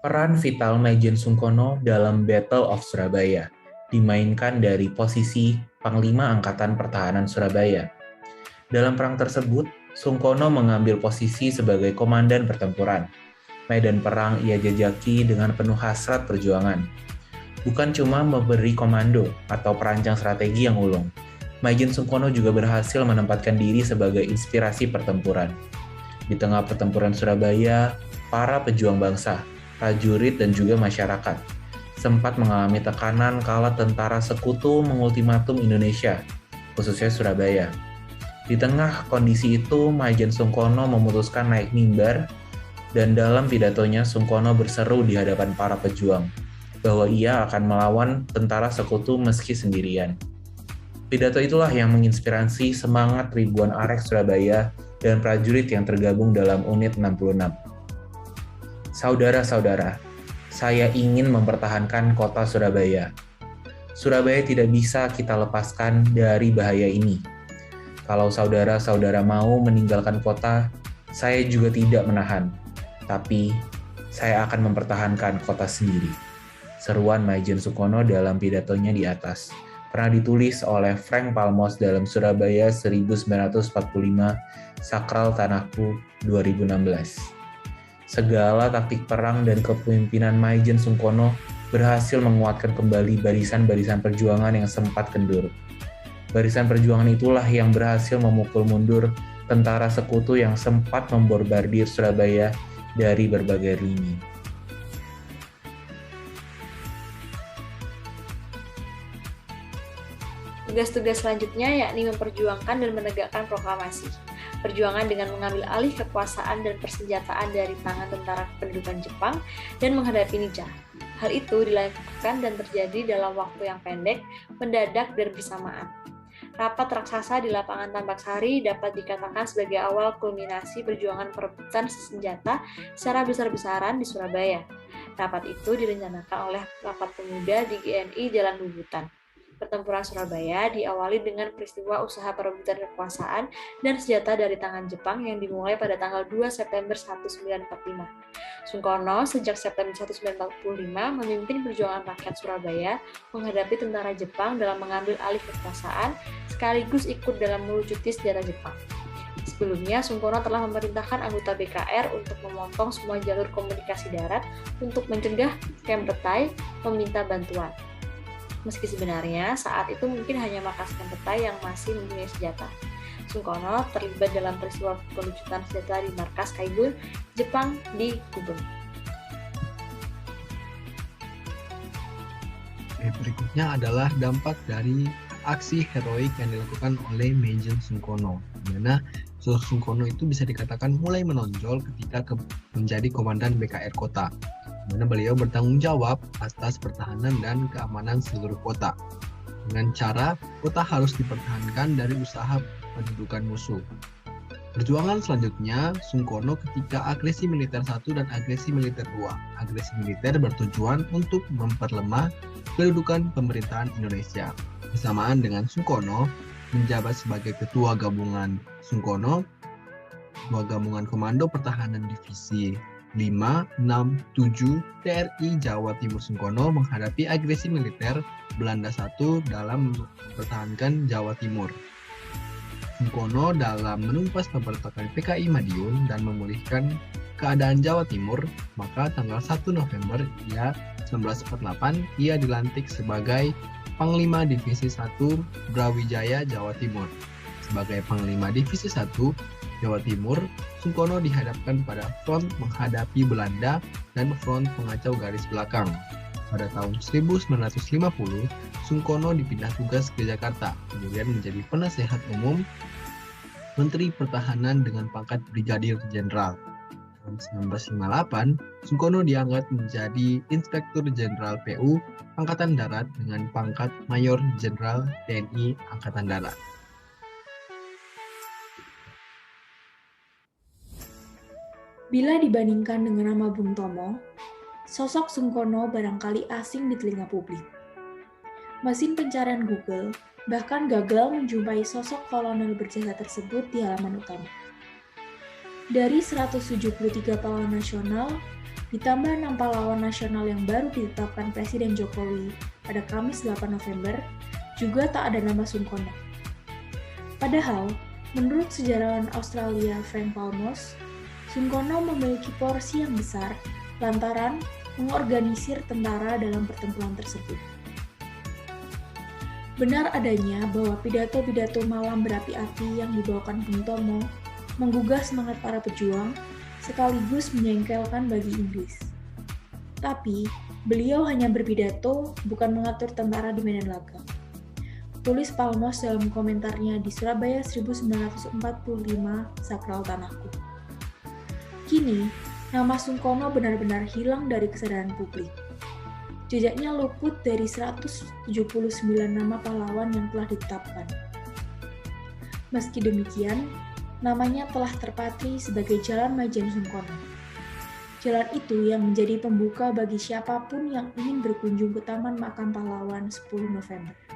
Peran vital Maijen Sungkono dalam Battle of Surabaya dimainkan dari posisi Panglima Angkatan Pertahanan Surabaya. Dalam perang tersebut, Sungkono mengambil posisi sebagai komandan pertempuran. Medan perang ia jajaki dengan penuh hasrat perjuangan. Bukan cuma memberi komando atau perancang strategi yang ulung, Maijen Sungkono juga berhasil menempatkan diri sebagai inspirasi pertempuran. Di tengah pertempuran Surabaya, para pejuang bangsa, prajurit dan juga masyarakat sempat mengalami tekanan kala tentara sekutu mengultimatum Indonesia, khususnya Surabaya. Di tengah kondisi itu, Maijen Sungkono memutuskan naik mimbar dan dalam pidatonya Sungkono berseru di hadapan para pejuang bahwa ia akan melawan tentara sekutu meski sendirian. Pidato itulah yang menginspirasi semangat ribuan arek Surabaya dan prajurit yang tergabung dalam unit 66. Saudara-saudara, saya ingin mempertahankan kota Surabaya. Surabaya tidak bisa kita lepaskan dari bahaya ini. Kalau saudara-saudara mau meninggalkan kota, saya juga tidak menahan. Tapi, saya akan mempertahankan kota sendiri. Seruan Maijen Sungkono dalam pidatonya di atas. Pernah ditulis oleh Frank Palmos dalam Surabaya 1945, Sakral Tanahku 2016. Segala taktik perang dan kepemimpinan Maijen Sungkono berhasil menguatkan kembali barisan-barisan perjuangan yang sempat kendur. Barisan perjuangan itulah yang berhasil memukul mundur tentara sekutu yang sempat membombardir Surabaya dari berbagai lini. Tugas-tugas selanjutnya yakni memperjuangkan dan menegakkan proklamasi. Perjuangan dengan mengambil alih kekuasaan dan persenjataan dari tangan tentara kependudukan Jepang dan menghadapi Nija. Hal itu dilakukan dan terjadi dalam waktu yang pendek, mendadak dan bersamaan. Rapat raksasa di lapangan Tambak Sari dapat dikatakan sebagai awal kulminasi perjuangan perebutan senjata secara besar-besaran di Surabaya. Rapat itu direncanakan oleh Rapat Pemuda di GNI Jalan Bubutan. Pertempuran Surabaya diawali dengan peristiwa usaha perebutan kekuasaan dan senjata dari tangan Jepang yang dimulai pada tanggal 2 September 1945. Sungkono sejak September 1945 memimpin perjuangan rakyat Surabaya menghadapi tentara Jepang dalam mengambil alih kekuasaan sekaligus ikut dalam melucuti senjata Jepang. Sebelumnya, Sungkono telah memerintahkan anggota BKR untuk memotong semua jalur komunikasi darat untuk mencegah Kem Petai meminta bantuan. Meski sebenarnya saat itu mungkin hanya markas Kem Petai yang masih mempunyai senjata. Sungkono terlibat dalam peristiwa pelucutan senjata di markas Kaigun, Jepang di Gubeng. Berikutnya adalah dampak dari aksi heroik yang dilakukan oleh Maijen Sungkono, di mana Sungkono itu bisa dikatakan mulai menonjol ketika menjadi komandan BKR kota, di mana beliau bertanggung jawab atas pertahanan dan keamanan seluruh kota. Dengan cara kota harus dipertahankan dari usaha pendudukan musuh. Perjuangan selanjutnya Sungkono ketika agresi militer 1 dan agresi militer 2. Agresi militer bertujuan untuk memperlemah kedudukan pemerintahan Indonesia. Bersamaan dengan Sungkono menjabat sebagai Ketua Gabungan Sungkono, Ketua Gabungan Komando Pertahanan Divisi 5, 6, 7 TRI Jawa Timur Sungkono menghadapi agresi militer Belanda 1 dalam mempertahankan Jawa Timur. Sungkono dalam menumpas pemberontakan PKI Madiun dan memulihkan keadaan Jawa Timur, maka tanggal 1 November 1948 ia dilantik sebagai Panglima Divisi 1 Brawijaya Jawa Timur. Sebagai Panglima Divisi 1 Jawa Timur, Sungkono dihadapkan pada front menghadapi Belanda dan front pengacau garis belakang. Pada tahun 1950, Sungkono dipindah tugas ke Jakarta, kemudian menjadi penasehat umum Menteri Pertahanan dengan pangkat Brigadir Jenderal. Tahun 1958, Sungkono diangkat menjadi Inspektur Jenderal PU Angkatan Darat dengan pangkat Mayor Jenderal TNI Angkatan Darat. Bila dibandingkan dengan nama Bung Tomo, sosok Sungkono barangkali asing di telinga publik. Mesin pencarian Google bahkan gagal menjumpai sosok kolonel berjasa tersebut di halaman utama. Dari 173 pahlawan nasional, ditambah 6 pahlawan nasional yang baru ditetapkan Presiden Jokowi pada Kamis 8 November, juga tak ada nama Sungkono. Padahal, menurut sejarawan Australia Frank Palmos, Sungkono memiliki porsi yang besar lantaran mengorganisir tentara dalam pertempuran tersebut. Benar adanya bahwa pidato-pidato malam berapi-api yang dibawakan Bung Tomo menggugah semangat para pejuang sekaligus menyengkelkan bagi Inggris. Tapi, beliau hanya berpidato, bukan mengatur tentara di medan laga. Tulis Palmos dalam komentarnya di Surabaya 1945 Sakral Tanahku. Kini, nama Sungkono benar-benar hilang dari kesadaran publik. Jejaknya luput dari 179 nama pahlawan yang telah ditetapkan. Meski demikian, namanya telah terpatri sebagai Jalan Maijen Sungkono. Jalan itu yang menjadi pembuka bagi siapapun yang ingin berkunjung ke Taman Makam Pahlawan 10 November.